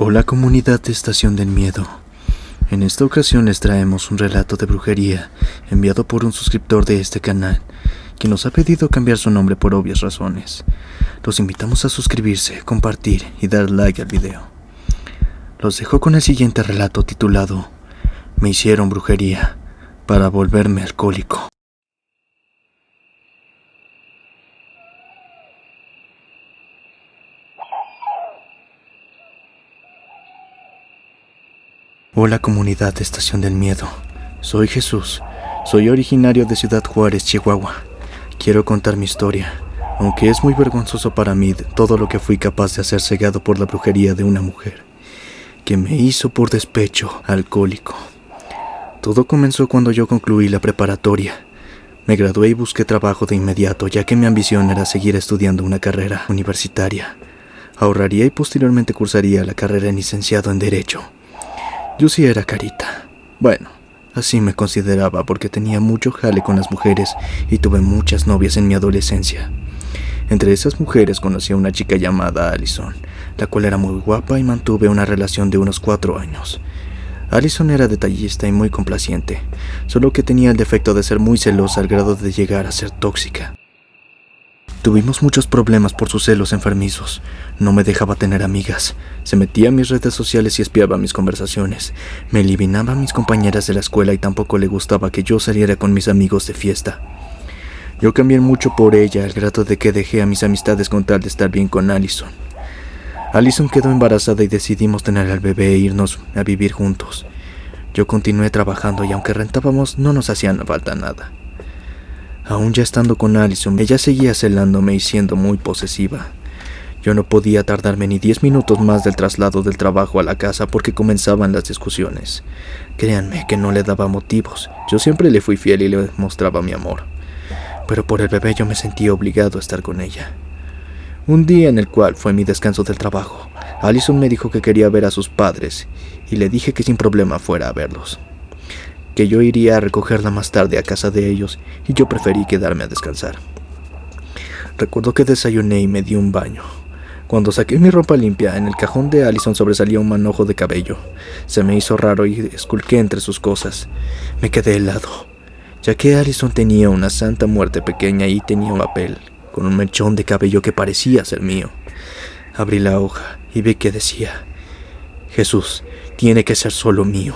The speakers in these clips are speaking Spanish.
Hola comunidad de Estación del Miedo. En esta ocasión les traemos un relato de brujería enviado por un suscriptor de este canal, quien nos ha pedido cambiar su nombre por obvias razones. Los invitamos a suscribirse, compartir y dar like al video. Los dejo con el siguiente relato titulado Me hicieron brujería para volverme alcohólico. Hola comunidad de Estación del Miedo, soy Jesús, soy originario de Ciudad Juárez, Chihuahua. Quiero contar mi historia, aunque es muy vergonzoso para mí todo lo que fui capaz de hacer cegado por la brujería de una mujer, que me hizo por despecho alcohólico. Todo comenzó cuando yo concluí la preparatoria. Me gradué y busqué trabajo de inmediato, ya que mi ambición era seguir estudiando una carrera universitaria. Ahorraría y posteriormente cursaría la carrera en licenciado en Derecho. Yo sí era carita. Bueno, así me consideraba porque tenía mucho jale con las mujeres y tuve muchas novias en mi adolescencia. Entre esas mujeres conocí a una chica llamada Allison, la cual era muy guapa y mantuve una relación de unos 4 años. Allison era detallista y muy complaciente, solo que tenía el defecto de ser muy celosa al grado de llegar a ser tóxica. Tuvimos muchos problemas por sus celos enfermizos. No me dejaba tener amigas. Se metía a mis redes sociales y espiaba mis conversaciones. Me eliminaba a mis compañeras de la escuela y tampoco le gustaba que yo saliera con mis amigos de fiesta. Yo cambié mucho por ella al grado de que dejé a mis amistades con tal de estar bien con Allison. Allison quedó embarazada y decidimos tener al bebé e irnos a vivir juntos. Yo continué trabajando y aunque rentábamos no nos hacía falta nada. Aún ya estando con Allison, ella seguía celándome y siendo muy posesiva. Yo no podía tardarme ni 10 minutos más del traslado del trabajo a la casa porque comenzaban las discusiones. Créanme que no le daba motivos. Yo siempre le fui fiel y le mostraba mi amor. Pero por el bebé yo me sentía obligado a estar con ella. Un día en el cual fue mi descanso del trabajo, Allison me dijo que quería ver a sus padres y le dije que sin problema fuera a verlos. Que yo iría a recogerla más tarde a casa de ellos y yo preferí quedarme a descansar. Recuerdo que desayuné y me di un baño. Cuando saqué mi ropa limpia, en el cajón de Allison sobresalía un manojo de cabello. Se me hizo raro y esculqué entre sus cosas. Me quedé helado, ya que Allison tenía una santa muerte pequeña y tenía un papel con un mechón de cabello que parecía ser mío. Abrí la hoja y vi que decía: Jesús tiene que ser solo mío.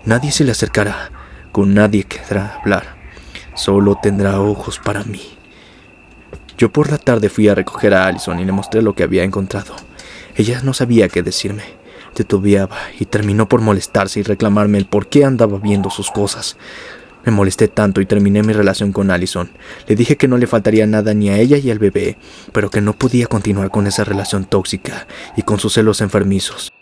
Nadie se le acercará, con nadie querrá hablar, solo tendrá ojos para mí. Yo por la tarde fui a recoger a Allison y le mostré lo que había encontrado. Ella no sabía qué decirme, titubeaba y terminó por molestarse y reclamarme el por qué andaba viendo sus cosas. Me molesté tanto y terminé mi relación con Allison. Le dije que no le faltaría nada ni a ella y al bebé, pero que no podía continuar con esa relación tóxica y con sus celos enfermizos.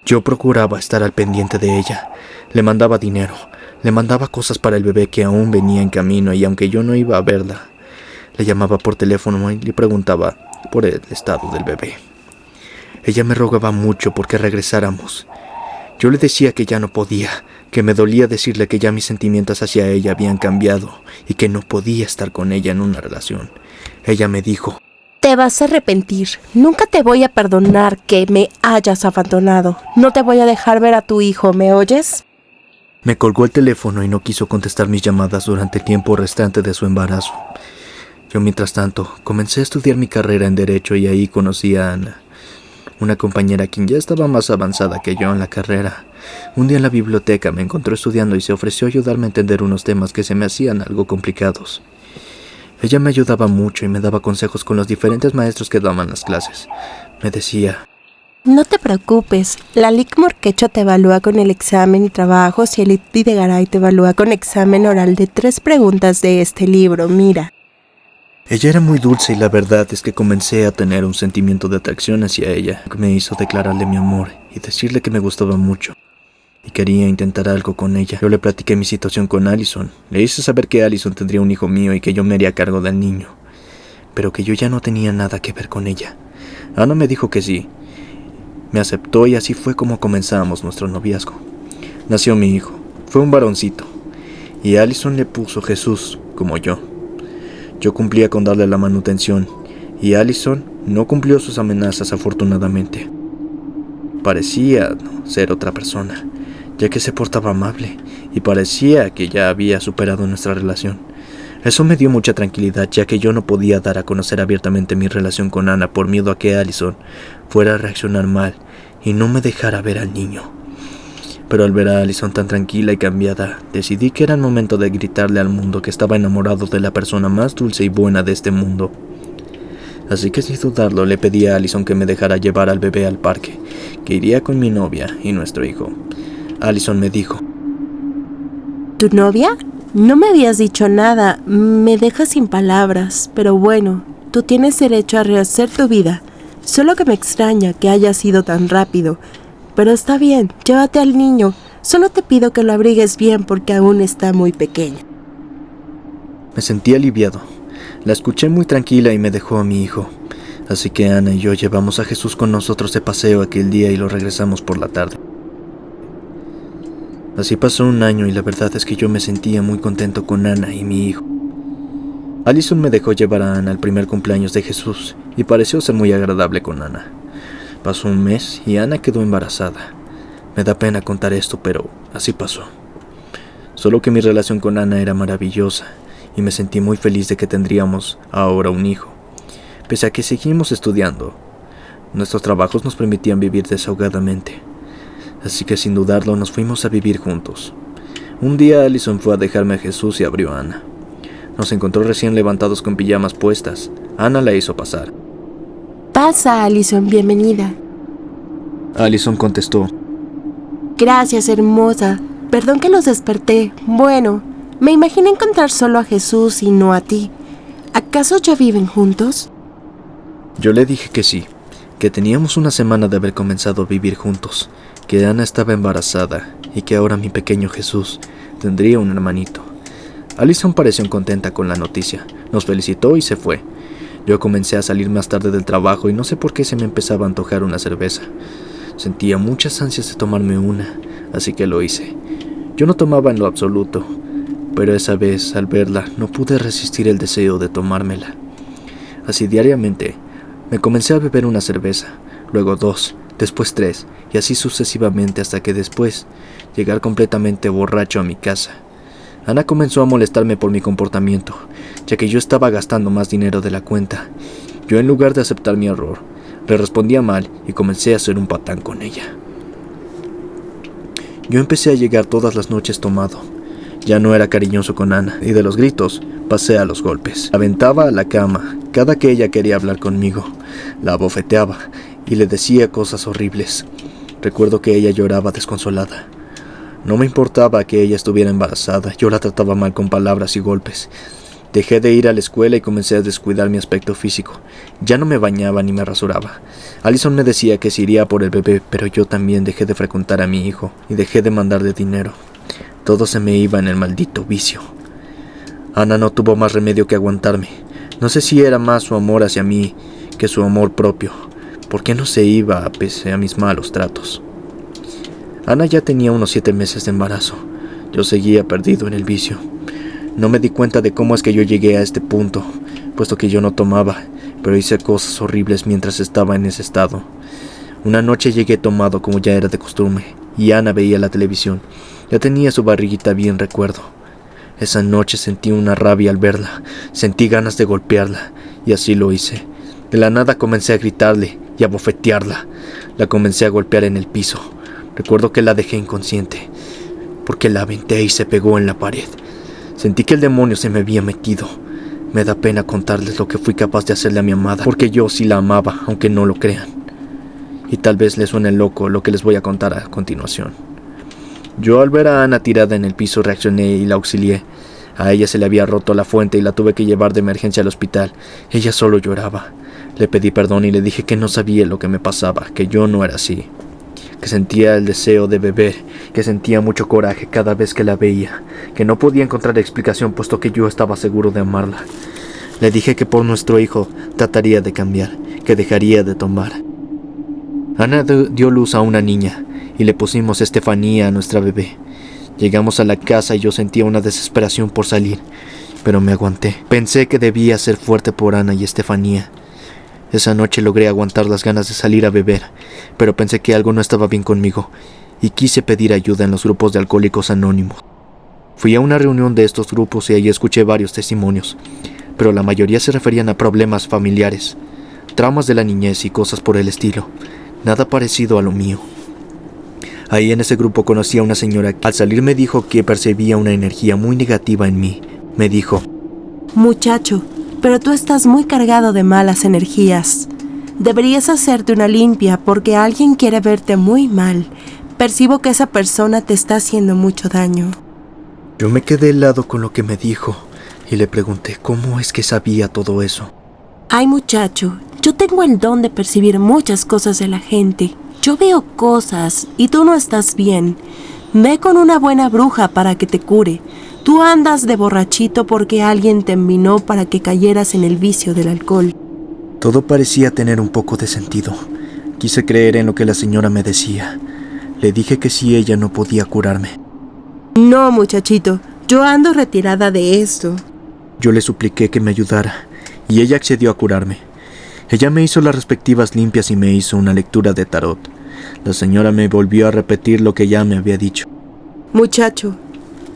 Yo procuraba estar al pendiente de ella. Le mandaba dinero, le mandaba cosas para el bebé que aún venía en camino y aunque yo no iba a verla, le llamaba por teléfono y le preguntaba por el estado del bebé. Ella me rogaba mucho porque regresáramos. Yo le decía que ya no podía, que me dolía decirle que ya mis sentimientos hacia ella habían cambiado y que no podía estar con ella en una relación. Ella me dijo: Te vas a arrepentir. Nunca te voy a perdonar que me hayas abandonado. No te voy a dejar ver a tu hijo, ¿me oyes? Me colgó el teléfono y no quiso contestar mis llamadas durante el tiempo restante de su embarazo. Yo, mientras tanto, comencé a estudiar mi carrera en Derecho y ahí conocí a Ana, una compañera quien ya estaba más avanzada que yo en la carrera. Un día en la biblioteca me encontró estudiando y se ofreció a ayudarme a entender unos temas que se me hacían algo complicados. Ella me ayudaba mucho y me daba consejos con los diferentes maestros que daban las clases. Me decía: No te preocupes, la LIC Morquecho te evalúa con el examen y trabajos y el ITBI de Garay te evalúa con examen oral de 3 preguntas de este libro, mira. Ella era muy dulce y la verdad es que comencé a tener un sentimiento de atracción hacia ella, que me hizo declararle mi amor y decirle que me gustaba mucho y quería intentar algo con ella. Yo le platiqué mi situación con Allison. Le hice saber que Allison tendría un hijo mío y que yo me haría cargo del niño, pero que yo ya no tenía nada que ver con ella. Ana me dijo que sí. Me aceptó y así fue como comenzamos nuestro noviazgo. Nació mi hijo. Fue un varoncito. Y Allison le puso Jesús, como yo. Yo cumplía con darle la manutención y Allison no cumplió sus amenazas afortunadamente. parecía ser otra persona, ya que se portaba amable y parecía que ya había superado nuestra relación. Eso me dio mucha tranquilidad, ya que yo no podía dar a conocer abiertamente mi relación con Ana por miedo a que Allison fuera a reaccionar mal y no me dejara ver al niño. Pero al ver a Allison tan tranquila y cambiada, decidí que era el momento de gritarle al mundo que estaba enamorado de la persona más dulce y buena de este mundo. Así que sin dudarlo le pedí a Allison que me dejara llevar al bebé al parque, que iría con mi novia y nuestro hijo. Allison me dijo: ¿Tu novia? No me habías dicho nada, me dejas sin palabras, pero bueno, tú tienes derecho a rehacer tu vida. Solo que me extraña que haya sido tan rápido. Pero está bien, llévate al niño. Solo te pido que lo abrigues bien porque aún está muy pequeño. Me sentí aliviado. La escuché muy tranquila y me dejó a mi hijo. Así que Ana y yo llevamos a Jesús con nosotros de paseo aquel día y lo regresamos por la tarde. Así pasó un año y la verdad es que yo me sentía muy contento con Ana y mi hijo. Allison me dejó llevar a Ana al primer cumpleaños de Jesús y pareció ser muy agradable con Ana. Pasó un mes y Ana quedó embarazada. Me da pena contar esto, pero así pasó. Solo que mi relación con Ana era maravillosa y me sentí muy feliz de que tendríamos ahora un hijo. Pese a que seguimos estudiando, nuestros trabajos nos permitían vivir desahogadamente. Así que sin dudarlo nos fuimos a vivir juntos. Un día Allison fue a dejarme a Jesús y abrió a Ana. Nos encontró recién levantados con pijamas puestas. Ana la hizo pasar. Pasa, Allison, bienvenida. Allison contestó: Gracias, hermosa. Perdón que los desperté. Bueno, me imaginé encontrar solo a Jesús y no a ti. ¿Acaso ya viven juntos? Yo le dije que sí, que teníamos una semana de haber comenzado a vivir juntos, que Ana estaba embarazada y que ahora mi pequeño Jesús tendría un hermanito. Allison pareció contenta con la noticia, nos felicitó y se fue. Yo comencé a salir más tarde del trabajo y no sé por qué se me empezaba a antojar una cerveza. Sentía muchas ansias de tomarme una, así que lo hice. Yo no tomaba en lo absoluto, pero esa vez, al verla, no pude resistir el deseo de tomármela. Así diariamente, me comencé a beber una cerveza, luego 2, después 3, y así sucesivamente hasta que después, llegar completamente borracho a mi casa. Ana comenzó a molestarme por mi comportamiento, ya que yo estaba gastando más dinero de la cuenta. Yo, en lugar de aceptar mi error, le respondía mal y comencé a hacer un patán con ella. Yo empecé a llegar todas las noches tomado. Ya no era cariñoso con Ana, y de los gritos pasé a los golpes. La aventaba a la cama cada que ella quería hablar conmigo. La abofeteaba y le decía cosas horribles. Recuerdo que ella lloraba desconsolada. No me importaba que ella estuviera embarazada, yo la trataba mal con palabras y golpes. Dejé de ir a la escuela y comencé a descuidar mi aspecto físico. Ya no me bañaba ni me rasuraba. Allison me decía que se iría por el bebé, pero yo también dejé de frecuentar a mi hijo y dejé de mandarle dinero. Todo se me iba en el maldito vicio. Ana no tuvo más remedio que aguantarme. No sé si era más su amor hacia mí que su amor propio. ¿Por qué no se iba pese a mis malos tratos? Ana ya tenía unos 7 meses de embarazo. Yo seguía perdido en el vicio. No me di cuenta de cómo es que yo llegué a este punto, puesto que yo no tomaba, pero hice cosas horribles mientras estaba en ese estado. Una noche llegué tomado como ya era de costumbre, y Ana veía la televisión. Ya tenía su barriguita bien, recuerdo. Esa noche sentí una rabia al verla, sentí ganas de golpearla, y así lo hice. De la nada comencé a gritarle y a bofetearla. La comencé a golpear en el piso. Recuerdo que la dejé inconsciente, porque la aventé y se pegó en la pared. Sentí que el demonio se me había metido. Me da pena contarles lo que fui capaz de hacerle a mi amada, porque yo sí la amaba, aunque no lo crean. Y tal vez les suene loco lo que les voy a contar a continuación. Yo, al ver a Ana tirada en el piso, reaccioné y la auxilié. A ella se le había roto la fuente y la tuve que llevar de emergencia al hospital. Ella solo lloraba. Le pedí perdón y le dije que no sabía lo que me pasaba, que yo no era así, que sentía el deseo de beber, que sentía mucho coraje cada vez que la veía, que no podía encontrar explicación puesto que yo estaba seguro de amarla. Le dije que por nuestro hijo trataría de cambiar, que dejaría de tomar. Ana dio luz a una niña y le pusimos Estefanía a nuestra bebé. Llegamos a la casa y yo sentía una desesperación por salir, pero me aguanté. Pensé que debía ser fuerte por Ana y Estefanía. Esa noche logré aguantar las ganas de salir a beber, pero pensé que algo no estaba bien conmigo y quise pedir ayuda en los grupos de alcohólicos anónimos. Fui a una reunión de estos grupos y allí escuché varios testimonios, pero la mayoría se referían a problemas familiares, traumas de la niñez y cosas por el estilo, nada parecido a lo mío. Ahí en ese grupo conocí a una señora que al salir me dijo que percibía una energía muy negativa en mí. Me dijo: muchacho, pero tú estás muy cargado de malas energías. Deberías hacerte una limpia porque alguien quiere verte muy mal. Percibo que esa persona te está haciendo mucho daño. Yo me quedé helado con lo que me dijo y le pregunté cómo es que sabía todo eso. Ay, muchacho, yo tengo el don de percibir muchas cosas de la gente. Yo veo cosas y tú no estás bien. Ve con una buena bruja para que te cure. Tú andas de borrachito porque alguien te envinó para que cayeras en el vicio del alcohol. Todo parecía tener un poco de sentido. Quise creer en lo que la señora me decía. Le dije que si ella no podía curarme. No, muchachito, yo ando retirada de esto. Yo le supliqué que me ayudara y ella accedió a curarme. Ella me hizo las respectivas limpias y me hizo una lectura de tarot. La señora me volvió a repetir lo que ya me había dicho. Muchacho,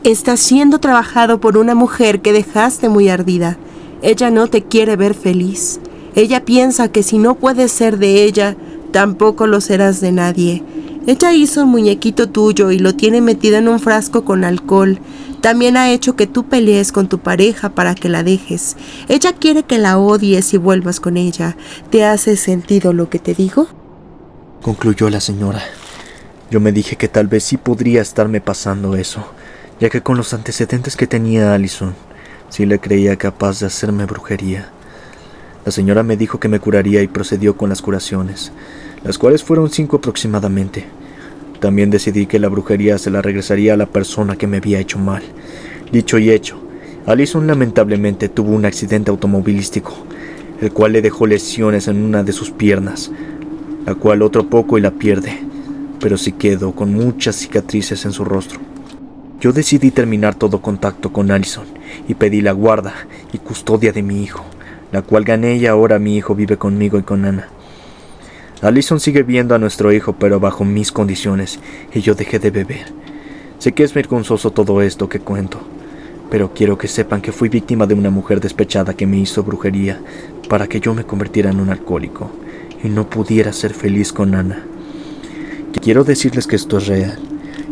estás siendo trabajado por una mujer que dejaste muy ardida. Ella no te quiere ver feliz. Ella piensa que si no puedes ser de ella, tampoco lo serás de nadie. Ella hizo un muñequito tuyo y lo tiene metido en un frasco con alcohol. También ha hecho que tú pelees con tu pareja para que la dejes. Ella quiere que la odies y vuelvas con ella. ¿Te hace sentido lo que te digo? Concluyó la señora. Yo me dije que tal vez sí podría estarme pasando eso, ya que con los antecedentes que tenía Allison, sí le creía capaz de hacerme brujería. La señora me dijo que me curaría y procedió con las curaciones, las cuales fueron 5 aproximadamente. También decidí que la brujería se la regresaría a la persona que me había hecho mal. Dicho y hecho, Allison lamentablemente tuvo un accidente automovilístico, el cual le dejó lesiones en una de sus piernas, la cual otro poco y la pierde, pero sí quedó con muchas cicatrices en su rostro. Yo decidí terminar todo contacto con Allison y pedí la guarda y custodia de mi hijo, la cual gané y ahora mi hijo vive conmigo y con Ana. Allison sigue viendo a nuestro hijo, pero bajo mis condiciones, y yo dejé de beber. Sé que es vergonzoso todo esto que cuento, pero quiero que sepan que fui víctima de una mujer despechada que me hizo brujería para que yo me convirtiera en un alcohólico y no pudiera ser feliz con Ana. Quiero decirles que esto es real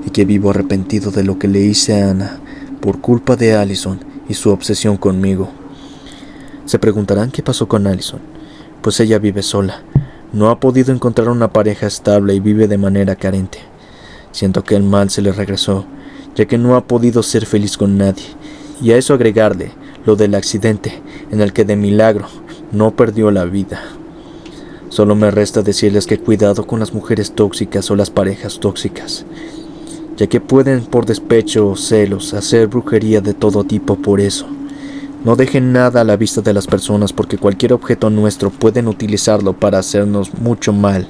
y que vivo arrepentido de lo que le hice a Ana por culpa de Allison y su obsesión conmigo. Se preguntarán qué pasó con Allison, pues ella vive sola. No ha podido encontrar una pareja estable y vive de manera carente. Siento que el mal se le regresó, ya que no ha podido ser feliz con nadie, y a eso agregarle lo del accidente, en el que de milagro no perdió la vida. Solo me resta decirles que cuidado con las mujeres tóxicas o las parejas tóxicas, ya que pueden por despecho o celos hacer brujería de todo tipo por eso. No dejen nada a la vista de las personas porque cualquier objeto nuestro pueden utilizarlo para hacernos mucho mal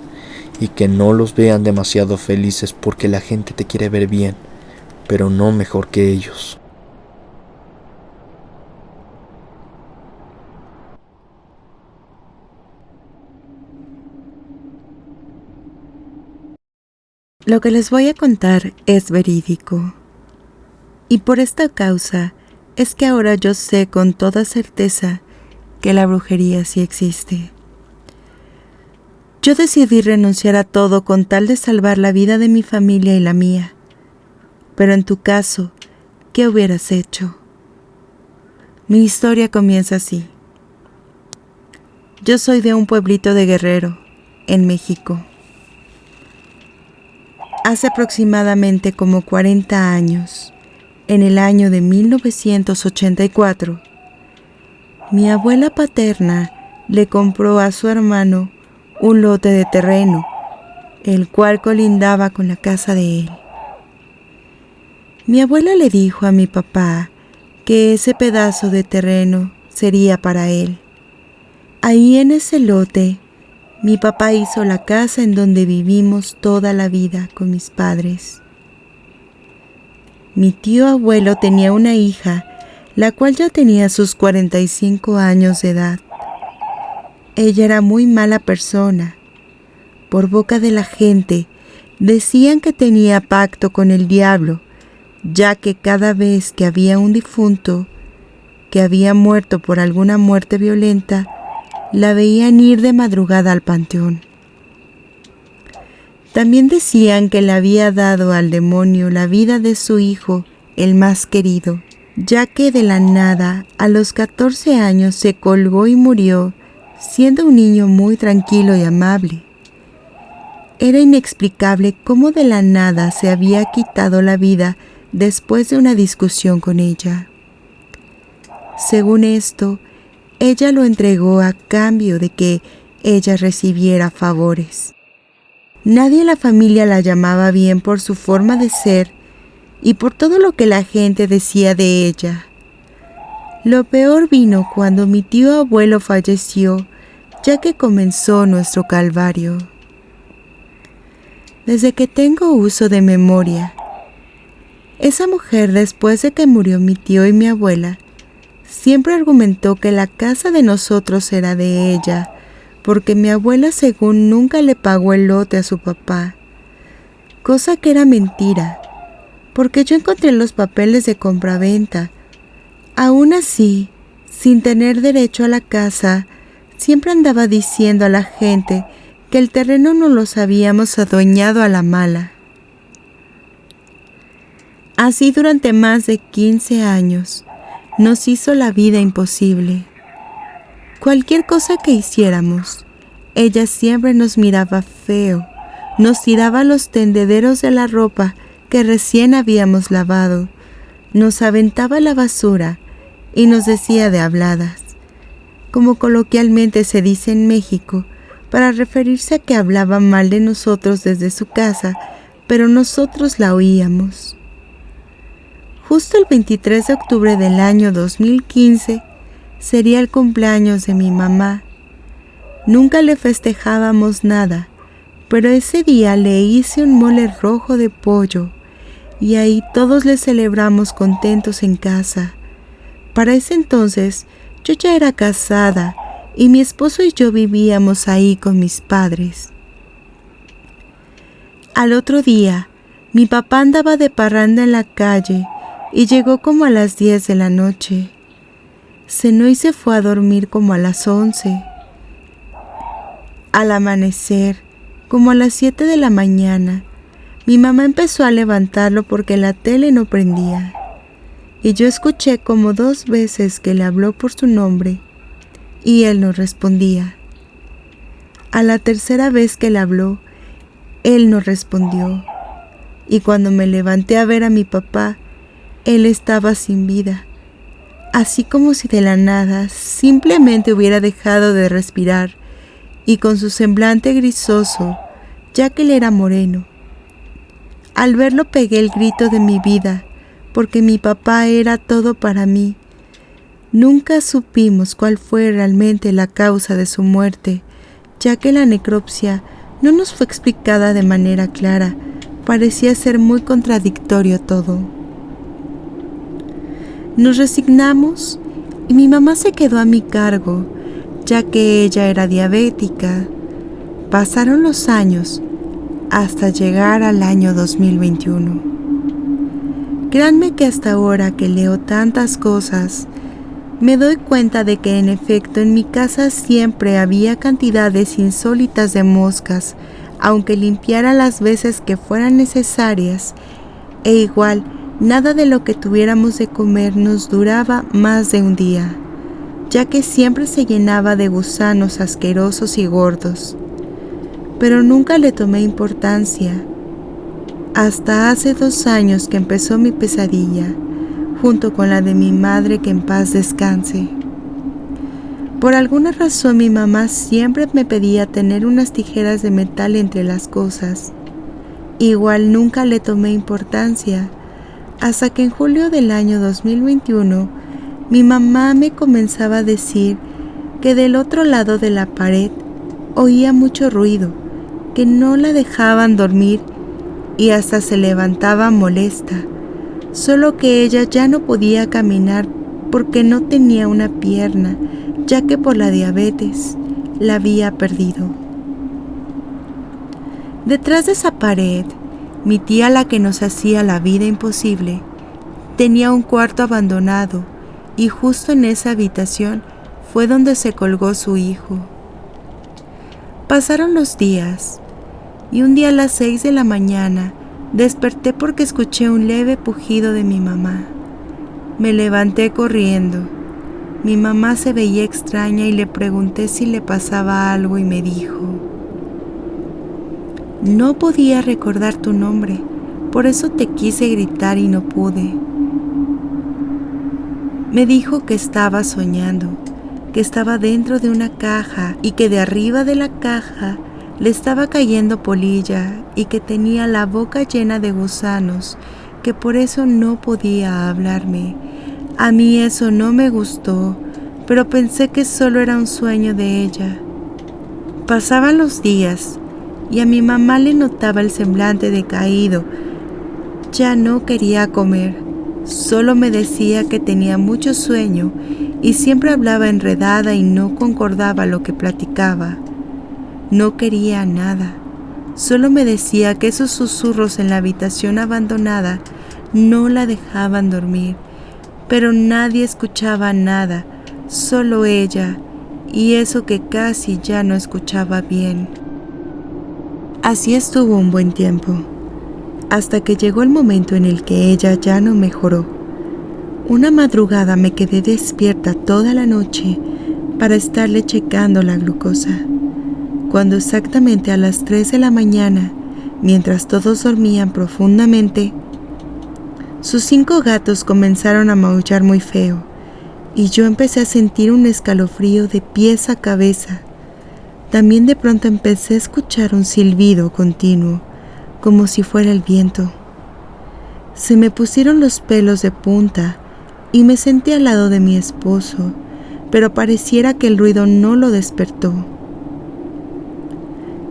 y que no los vean demasiado felices porque la gente te quiere ver bien, pero no mejor que ellos. Lo que les voy a contar es verídico. Y por esta causa es que ahora yo sé con toda certeza que la brujería sí existe. Yo decidí renunciar a todo con tal de salvar la vida de mi familia y la mía. Pero en tu caso, ¿qué hubieras hecho? Mi historia comienza así. Yo soy de un pueblito de Guerrero, en México. Hace aproximadamente como 40 años, en el año de 1984, mi abuela paterna le compró a su hermano un lote de terreno, el cual colindaba con la casa de él. Mi abuela le dijo a mi papá que ese pedazo de terreno sería para él. Ahí en ese lote, mi papá hizo la casa en donde vivimos toda la vida con mis padres. Mi tío abuelo tenía una hija, la cual ya tenía sus 45 años de edad. Ella era muy mala persona. Por boca de la gente decían que tenía pacto con el diablo, ya que cada vez que había un difunto que había muerto por alguna muerte violenta, la veían ir de madrugada al panteón. También decían que le había dado al demonio la vida de su hijo, el más querido, ya que de la nada, a los 14 años, se colgó y murió, siendo un niño muy tranquilo y amable. Era inexplicable cómo de la nada se había quitado la vida después de una discusión con ella. Según esto, ella lo entregó a cambio de que ella recibiera favores. Nadie en la familia la llamaba bien por su forma de ser y por todo lo que la gente decía de ella. Lo peor vino cuando mi tío abuelo falleció, ya que comenzó nuestro calvario. Desde que tengo uso de memoria, esa mujer, después de que murió mi tío y mi abuela, siempre argumentó que la casa de nosotros era de ella, porque mi abuela según nunca le pagó el lote a su papá, cosa que era mentira, porque yo encontré los papeles de compraventa. Aún así, sin tener derecho a la casa, siempre andaba diciendo a la gente que el terreno nos los habíamos adueñado a la mala. Así durante más de 15 años, nos hizo la vida imposible. Cualquier cosa que hiciéramos, ella siempre nos miraba feo, nos tiraba los tendederos de la ropa que recién habíamos lavado, nos aventaba la basura y nos decía de habladas, como coloquialmente se dice en México, para referirse a que hablaba mal de nosotros desde su casa, pero nosotros la oíamos. Justo el 23 de octubre del año 2015 sería el cumpleaños de mi mamá. Nunca le festejábamos nada, pero ese día le hice un mole rojo de pollo y ahí todos le celebramos contentos en casa. Para ese entonces yo ya era casada y mi esposo y yo vivíamos ahí con mis padres. Al otro día, mi papá andaba de parranda en la calle y llegó como a las 10 de la noche. Cenó y se fue a dormir como a las 11. Al amanecer, como a las 7 de la mañana, mi mamá empezó a levantarlo porque la tele no prendía. Y yo escuché como 2 veces que le habló por su nombre y él no respondía. A la tercera vez que le habló, él no respondió. Y cuando me levanté a ver a mi papá, él estaba sin vida, así como si de la nada simplemente hubiera dejado de respirar y con su semblante grisoso, ya que él era moreno. Al verlo pegué el grito de mi vida, porque mi papá era todo para mí. Nunca supimos cuál fue realmente la causa de su muerte, ya que la necropsia no nos fue explicada de manera clara, parecía ser muy contradictorio todo. Nos resignamos y mi mamá se quedó a mi cargo, ya que ella era diabética. Pasaron los años hasta llegar al año 2021. Créanme que hasta ahora que leo tantas cosas, me doy cuenta de que en efecto en mi casa siempre había cantidades insólitas de moscas, aunque limpiara las veces que fueran necesarias, e igual nada de lo que tuviéramos de comer nos duraba más de un día, ya que siempre se llenaba de gusanos asquerosos y gordos. Pero nunca le tomé importancia, hasta hace 2 años que empezó mi pesadilla, junto con la de mi madre, que en paz descanse. Por alguna razón mi mamá siempre me pedía tener unas tijeras de metal entre las cosas. Igual nunca le tomé importancia, hasta que en julio del año 2021 mi mamá me comenzaba a decir que del otro lado de la pared oía mucho ruido, que no la dejaban dormir y hasta se levantaba molesta, solo que ella ya no podía caminar porque no tenía una pierna, ya que por la diabetes la había perdido. Detrás de esa pared, mi tía, la que nos hacía la vida imposible, tenía un cuarto abandonado y justo en esa habitación fue donde se colgó su hijo. Pasaron los días y un día a las 6 de la mañana desperté porque escuché un leve pujido de mi mamá. Me levanté corriendo. Mi mamá se veía extraña y le pregunté si le pasaba algo y me dijo: no podía recordar tu nombre, por eso te quise gritar y no pude. Me dijo que estaba soñando, que estaba dentro de una caja y que de arriba de la caja le estaba cayendo polilla y que tenía la boca llena de gusanos, que por eso no podía hablarme. A mí eso no me gustó, pero pensé que solo era un sueño de ella. Pasaban los días y a mi mamá le notaba el semblante decaído. Ya no quería comer, solo me decía que tenía mucho sueño y siempre hablaba enredada y no concordaba lo que platicaba. No quería nada, solo me decía que esos susurros en la habitación abandonada no la dejaban dormir, pero nadie escuchaba nada, solo ella, y eso que casi ya no escuchaba bien. Así estuvo un buen tiempo, hasta que llegó el momento en el que ella ya no mejoró. Una madrugada me quedé despierta toda la noche para estarle checando la glucosa. Cuando exactamente a las 3 de la mañana, mientras todos dormían profundamente, sus 5 gatos comenzaron a maullar muy feo y yo empecé a sentir un escalofrío de pies a cabeza. También de pronto empecé a escuchar un silbido continuo, como si fuera el viento. Se me pusieron los pelos de punta y me senté al lado de mi esposo, pero pareciera que el ruido no lo despertó.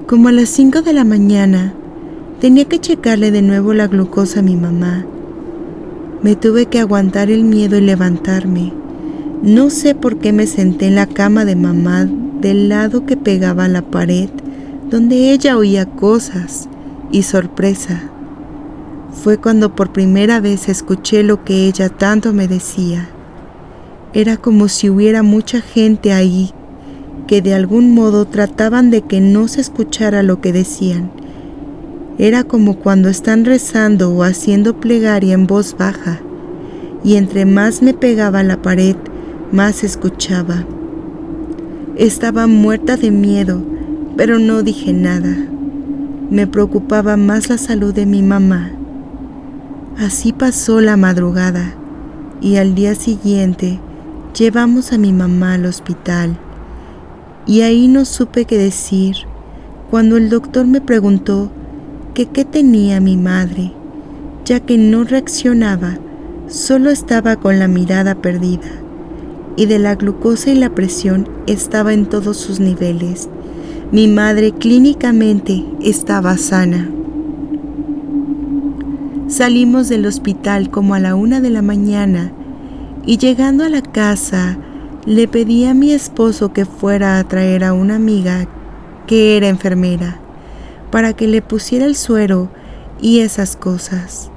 Como a las 5 de la mañana, tenía que checarle de nuevo la glucosa a mi mamá. Me tuve que aguantar el miedo y levantarme. No sé por qué me senté en la cama de mamá del lado que pegaba a la pared, donde ella oía cosas, y sorpresa. Fue cuando por primera vez escuché lo que ella tanto me decía. Era como si hubiera mucha gente ahí, que de algún modo trataban de que no se escuchara lo que decían. Era como cuando están rezando o haciendo plegaria en voz baja, y entre más me pegaba a la pared, más escuchaba. Estaba muerta de miedo, pero no dije nada. Me preocupaba más la salud de mi mamá. Así pasó la madrugada, y al día siguiente llevamos a mi mamá al hospital. Y ahí no supe qué decir cuando el doctor me preguntó que qué tenía mi madre, ya que no reaccionaba, solo estaba con la mirada perdida, y de la glucosa y la presión estaba en todos sus niveles. Mi madre clínicamente estaba sana. Salimos del hospital como a la 1 de la mañana y llegando a la casa le pedí a mi esposo que fuera a traer a una amiga que era enfermera para que le pusiera el suero y esas cosas.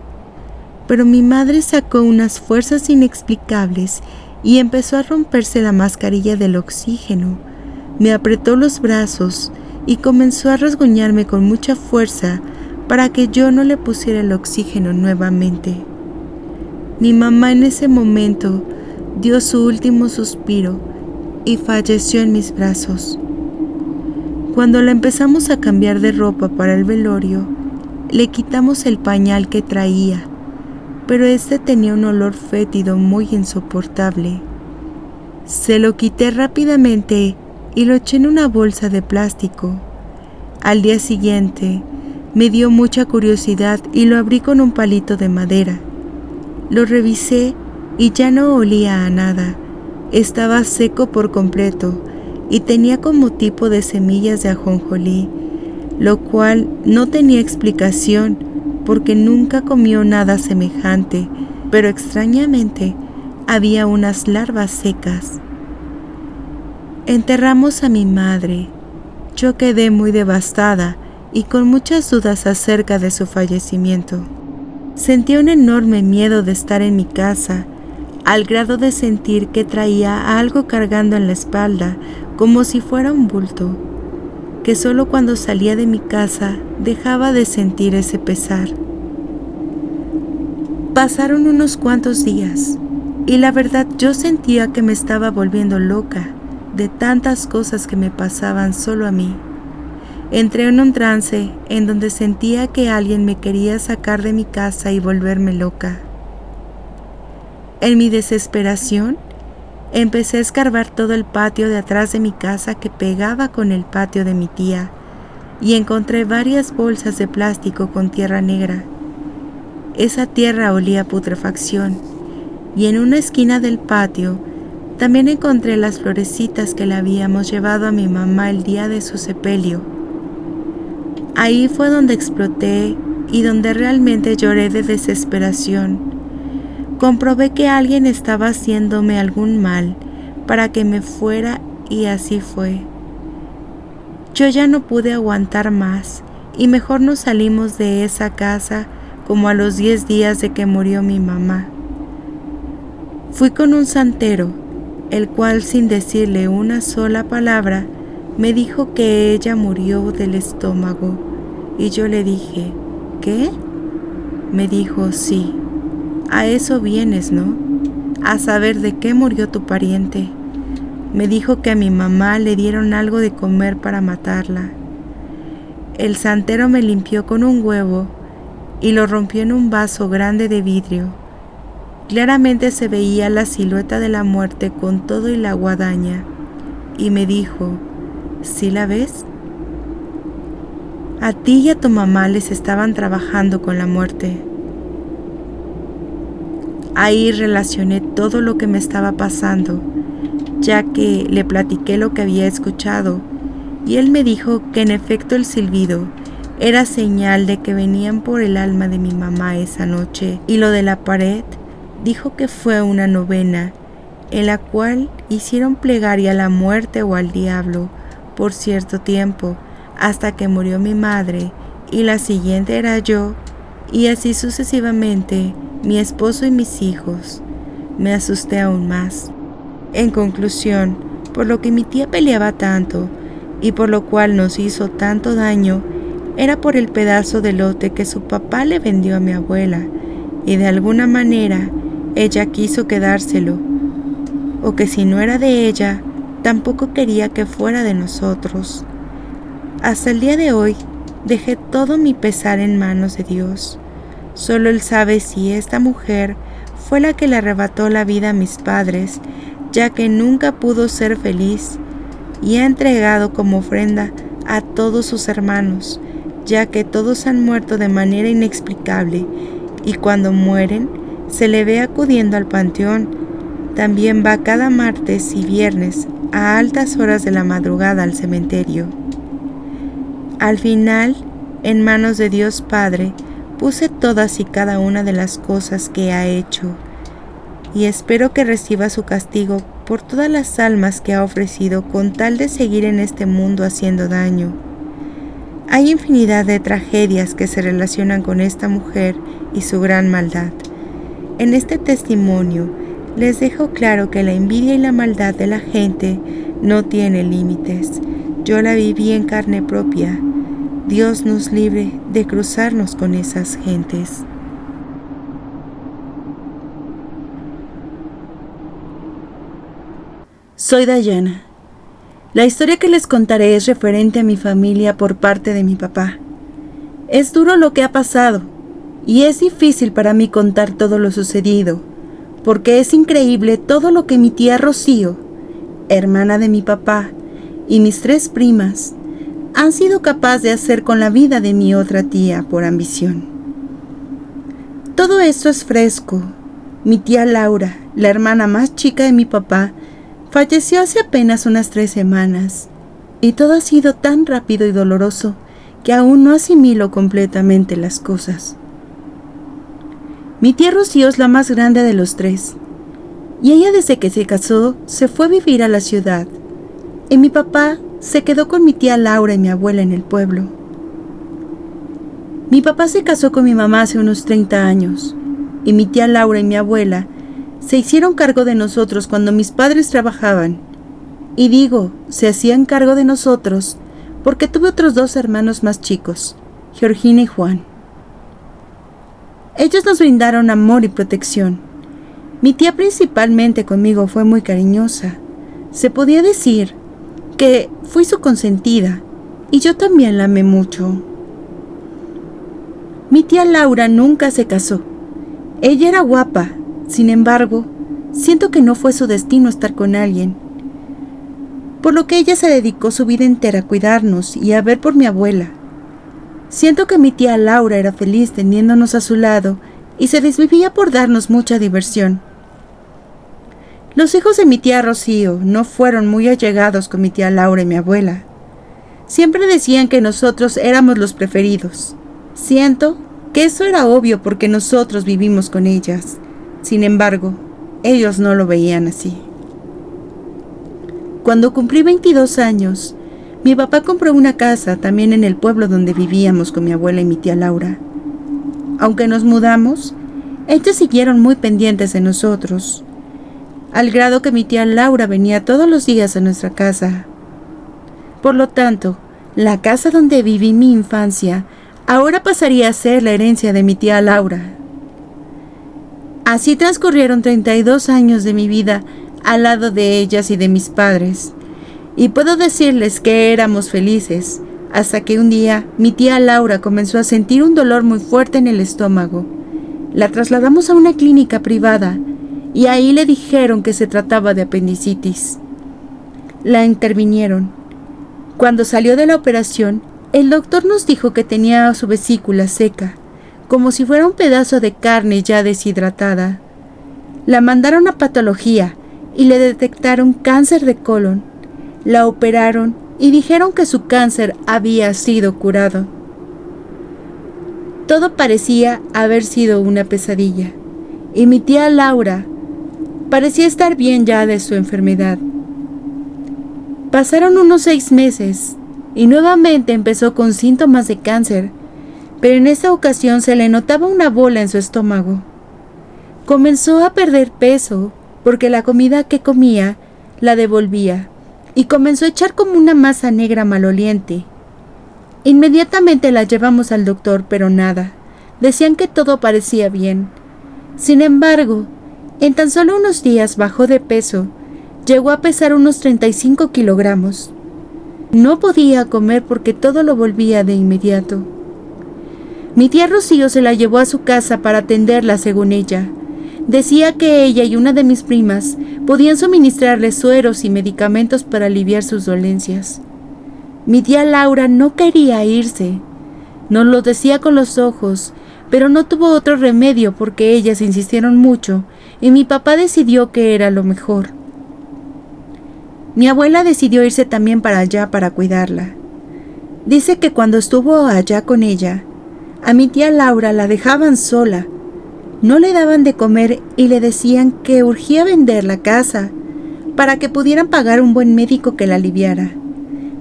Pero mi madre sacó unas fuerzas inexplicables y empezó a romperse la mascarilla del oxígeno. Me apretó los brazos y comenzó a rasguñarme con mucha fuerza para que yo no le pusiera el oxígeno nuevamente. Mi mamá en ese momento dio su último suspiro y falleció en mis brazos. Cuando la empezamos a cambiar de ropa para el velorio, le quitamos el pañal que traía, pero este tenía un olor fétido muy insoportable. Se lo quité rápidamente y lo eché en una bolsa de plástico. Al día siguiente, me dio mucha curiosidad y lo abrí con un palito de madera. Lo revisé y ya no olía a nada. Estaba seco por completo y tenía como tipo de semillas de ajonjolí, lo cual no tenía explicación porque nunca comió nada semejante, pero extrañamente había unas larvas secas. Enterramos a mi madre. Yo quedé muy devastada y con muchas dudas acerca de su fallecimiento. Sentí un enorme miedo de estar en mi casa, al grado de sentir que traía algo cargando en la espalda, como si fuera un bulto, que solo cuando salía de mi casa dejaba de sentir ese pesar. Pasaron unos cuantos días y la verdad yo sentía que me estaba volviendo loca de tantas cosas que me pasaban solo a mí. Entré en un trance en donde sentía que alguien me quería sacar de mi casa y volverme loca. En mi desesperación, empecé a escarbar todo el patio de atrás de mi casa que pegaba con el patio de mi tía y encontré varias bolsas de plástico con tierra negra. Esa tierra olía a putrefacción y en una esquina del patio también encontré las florecitas que le habíamos llevado a mi mamá el día de su sepelio. Ahí fue donde exploté y donde realmente lloré de desesperación. Comprobé que alguien estaba haciéndome algún mal para que me fuera y así fue. Yo ya no pude aguantar más y mejor nos salimos de esa casa como a los 10 días de que murió mi mamá. Fui con un santero, el cual sin decirle una sola palabra, me dijo que ella murió del estómago, y yo le dije, ¿qué? Me dijo, sí, a eso vienes, ¿no? A saber de qué murió tu pariente. Me dijo que a mi mamá le dieron algo de comer para matarla. El santero me limpió con un huevo y lo rompió en un vaso grande de vidrio. Claramente se veía la silueta de la muerte con todo y la guadaña, y me dijo, ¿sí la ves? A ti y a tu mamá les estaban trabajando con la muerte. Ahí relacioné todo lo que me estaba pasando, ya que le platiqué lo que había escuchado, y él me dijo que en efecto el silbido era señal de que venían por el alma de mi mamá esa noche, y lo de la pared dijo que fue una novena en la cual hicieron plegaria a la muerte o al diablo por cierto tiempo hasta que murió mi madre, y la siguiente era yo, y así sucesivamente mi esposo y mis hijos. Me asusté aún más. En conclusión, por lo que mi tía peleaba tanto y por lo cual nos hizo tanto daño, era por el pedazo de lote que su papá le vendió a mi abuela, y de alguna manera ella quiso quedárselo, o que si no era de ella, tampoco quería que fuera de nosotros. Hasta el día de hoy, dejé todo mi pesar en manos de Dios. Solo Él sabe si esta mujer fue la que le arrebató la vida a mis padres, ya que nunca pudo ser feliz, y ha entregado como ofrenda a todos sus hermanos, ya que todos han muerto de manera inexplicable, y cuando mueren se le ve acudiendo al panteón. También va cada martes y viernes a altas horas de la madrugada al cementerio. Al final, en manos de Dios Padre, puse todas y cada una de las cosas que ha hecho, y espero que reciba su castigo por todas las almas que ha ofrecido con tal de seguir en este mundo haciendo daño. Hay infinidad de tragedias que se relacionan con esta mujer y su gran maldad. En este testimonio les dejo claro que la envidia y la maldad de la gente no tiene límites. Yo la viví en carne propia. Dios nos libre de cruzarnos con esas gentes. Soy Dayana. La historia que les contaré es referente a mi familia por parte de mi papá. Es duro lo que ha pasado, y es difícil para mí contar todo lo sucedido, porque es increíble todo lo que mi tía Rocío, hermana de mi papá, y mis 3 primas, han sido capaces de hacer con la vida de mi otra tía por ambición. Todo esto es fresco. Mi tía Laura, la hermana más chica de mi papá, falleció hace apenas unas 3 semanas, y todo ha sido tan rápido y doloroso que aún no asimilo completamente las cosas. Mi tía Rocío es la más grande de los 3, y ella desde que se casó se fue a vivir a la ciudad. y mi papá se quedó con mi tía Laura y mi abuela en el pueblo. Mi papá se casó con mi mamá hace unos 30 años, y mi tía Laura y mi abuela se hicieron cargo de nosotros cuando mis padres trabajaban. Y digo, se hacían cargo de nosotros porque tuve otros 2 hermanos más chicos, Georgina y Juan. Ellos nos brindaron amor y protección. Mi tía principalmente conmigo fue muy cariñosa. Se podía decir que fui su consentida y yo también la amé mucho. Mi tía Laura nunca se casó. Ella era guapa, sin embargo, siento que no fue su destino estar con alguien. Por lo que ella se dedicó su vida entera a cuidarnos y a ver por mi abuela. Siento que mi tía Laura era feliz teniéndonos a su lado y se desvivía por darnos mucha diversión. Los hijos de mi tía Rocío no fueron muy allegados con mi tía Laura y mi abuela. Siempre decían que nosotros éramos los preferidos. Siento que eso era obvio porque nosotros vivimos con ellas. Sin embargo, ellos no lo veían así. Cuando cumplí 22 años, mi papá compró una casa también en el pueblo donde vivíamos con mi abuela y mi tía Laura. Aunque nos mudamos, ellos siguieron muy pendientes de nosotros, al grado que mi tía Laura venía todos los días a nuestra casa. Por lo tanto, la casa donde viví mi infancia ahora pasaría a ser la herencia de mi tía Laura. Así transcurrieron 32 años de mi vida al lado de ellas y de mis padres, y puedo decirles que éramos felices, hasta que un día mi tía Laura comenzó a sentir un dolor muy fuerte en el estómago. La trasladamos a una clínica privada, y ahí le dijeron que se trataba de apendicitis. La intervinieron. Cuando salió de la operación, el doctor nos dijo que tenía su vesícula seca, como si fuera un pedazo de carne ya deshidratada. La mandaron a patología y le detectaron cáncer de colon. La operaron y dijeron que su cáncer había sido curado. Todo parecía haber sido una pesadilla, y mi tía Laura parecía estar bien ya de su enfermedad. Pasaron unos 6 meses y nuevamente empezó con síntomas de cáncer, pero en esta ocasión se le notaba una bola en su estómago. Comenzó a perder peso porque la comida que comía la devolvía y comenzó a echar como una masa negra maloliente. Inmediatamente la llevamos al doctor, pero nada. Decían que todo parecía bien. Sin embargo, en tan solo unos días bajó de peso. Llegó a pesar unos 35 kilogramos. No podía comer porque todo lo volvía de inmediato. Mi tía Rocío se la llevó a su casa para atenderla según ella. Decía que ella y una de mis primas podían suministrarle sueros y medicamentos para aliviar sus dolencias. Mi tía Laura no quería irse. Nos lo decía con los ojos, pero no tuvo otro remedio porque ellas insistieron mucho y mi papá decidió que era lo mejor. Mi abuela decidió irse también para allá para cuidarla. Dice que cuando estuvo allá con ella, a mi tía Laura la dejaban sola. No le daban de comer y le decían que urgía vender la casa para que pudieran pagar un buen médico que la aliviara.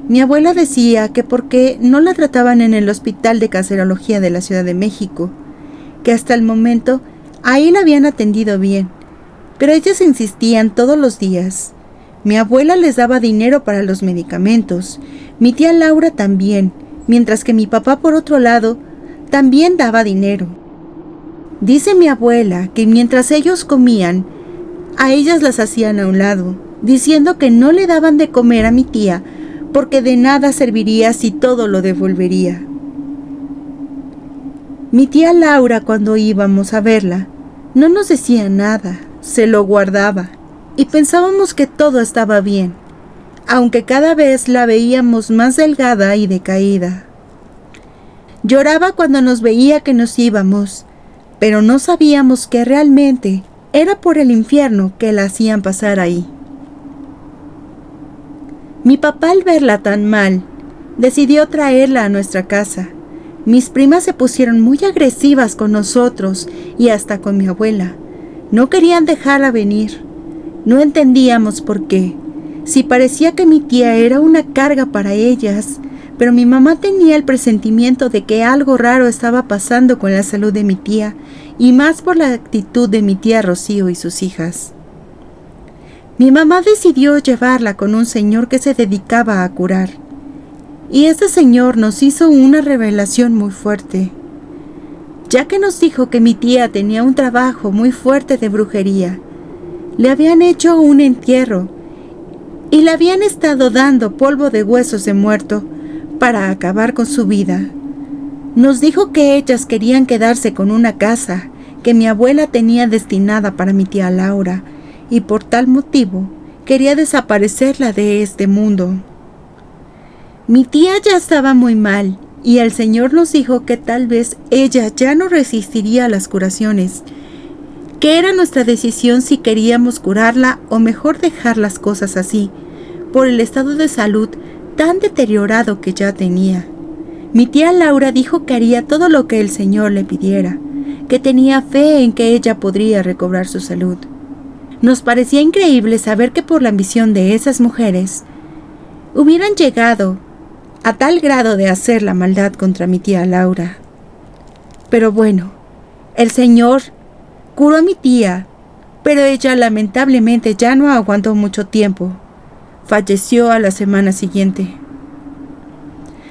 Mi abuela decía que porque no la trataban en el Hospital de Cancerología de la Ciudad de México, que hasta el momento ahí la habían atendido bien, pero ellas insistían todos los días. Mi abuela les daba dinero para los medicamentos, mi tía Laura también, mientras que mi papá por otro lado también daba dinero. Dice mi abuela que mientras ellos comían, a ellas las hacían a un lado, diciendo que no le daban de comer a mi tía porque de nada serviría si todo lo devolvería. Mi tía Laura, cuando íbamos a verla, no nos decía nada, se lo guardaba y pensábamos que todo estaba bien, aunque cada vez la veíamos más delgada y decaída. Lloraba cuando nos veía que nos íbamos, pero no sabíamos que realmente era por el infierno que la hacían pasar ahí. Mi papá, al verla tan mal, decidió traerla a nuestra casa. Mis primas se pusieron muy agresivas con nosotros y hasta con mi abuela. No querían dejarla venir. No entendíamos por qué. si parecía que mi tía era una carga para ellas, pero mi mamá tenía el presentimiento de que algo raro estaba pasando con la salud de mi tía, y más por la actitud de mi tía Rocío y sus hijas. Mi mamá decidió llevarla con un señor que se dedicaba a curar, y este señor nos hizo una revelación muy fuerte, ya que nos dijo que mi tía tenía un trabajo muy fuerte de brujería. Le habían hecho un entierro y le habían estado dando polvo de huesos de muerto para acabar con su vida. Nos dijo que ellas querían quedarse con una casa que mi abuela tenía destinada para mi tía Laura, y por tal motivo quería desaparecerla de este mundo. Mi tía ya estaba muy mal, y el Señor nos dijo que tal vez ella ya no resistiría a las curaciones, que era nuestra decisión si queríamos curarla o mejor dejar las cosas así, por el estado de salud tan deteriorado que ya tenía. Mi tía Laura dijo que haría todo lo que el Señor le pidiera, que tenía fe en que ella podría recobrar su salud. Nos parecía increíble saber que por la ambición de esas mujeres hubieran llegado a tal grado de hacer la maldad contra mi tía Laura. Pero bueno, el Señor curó a mi tía, pero ella lamentablemente ya no aguantó mucho tiempo. Falleció a la semana siguiente.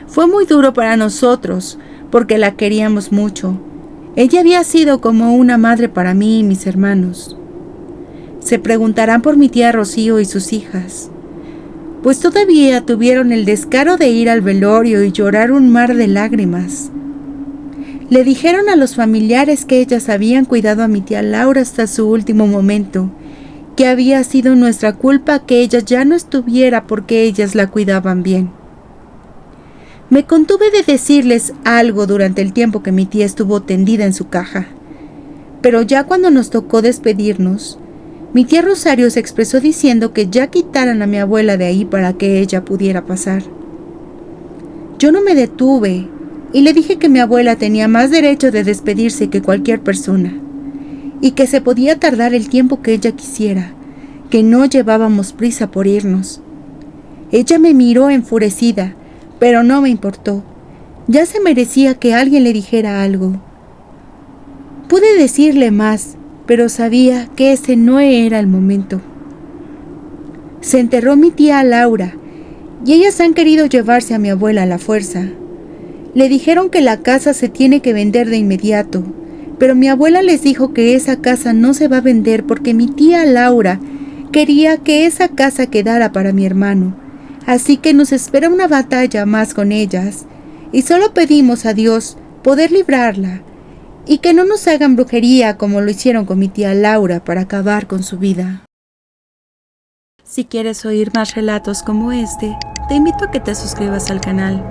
Fue muy duro para nosotros, porque la queríamos mucho. Ella había sido como una madre para mí y mis hermanos. Se preguntarán por mi tía Rocío y sus hijas, pues todavía tuvieron el descaro de ir al velorio y llorar un mar de lágrimas. Le dijeron a los familiares que ellas habían cuidado a mi tía Laura hasta su último momento, que había sido nuestra culpa que ella ya no estuviera porque ellas la cuidaban bien. Me contuve de decirles algo durante el tiempo que mi tía estuvo tendida en su caja, pero ya cuando nos tocó despedirnos, mi tía Rosario se expresó diciendo que ya quitaran a mi abuela de ahí para que ella pudiera pasar. Yo no me detuve y le dije que mi abuela tenía más derecho de despedirse que cualquier persona, y que se podía tardar el tiempo que ella quisiera, que no llevábamos prisa por irnos. Ella me miró enfurecida, pero no me importó. Ya se merecía que alguien le dijera algo. Pude decirle más, pero sabía que ese no era el momento. Se enterró mi tía Laura, y ellas han querido llevarse a mi abuela a la fuerza. Le dijeron que la casa se tiene que vender de inmediato, pero mi abuela les dijo que esa casa no se va a vender porque mi tía Laura quería que esa casa quedara para mi hermano, así que nos espera una batalla más con ellas, y solo pedimos a Dios poder librarla, y que no nos hagan brujería como lo hicieron con mi tía Laura para acabar con su vida. Si quieres oír más relatos como este, te invito a que te suscribas al canal.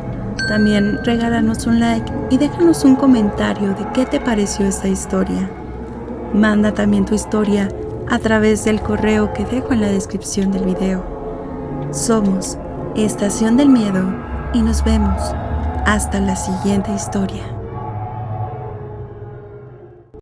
También regálanos un like y déjanos un comentario de qué te pareció esta historia. Manda también tu historia a través del correo que dejo en la descripción del video. Somos Estación del Miedo y nos vemos hasta la siguiente historia.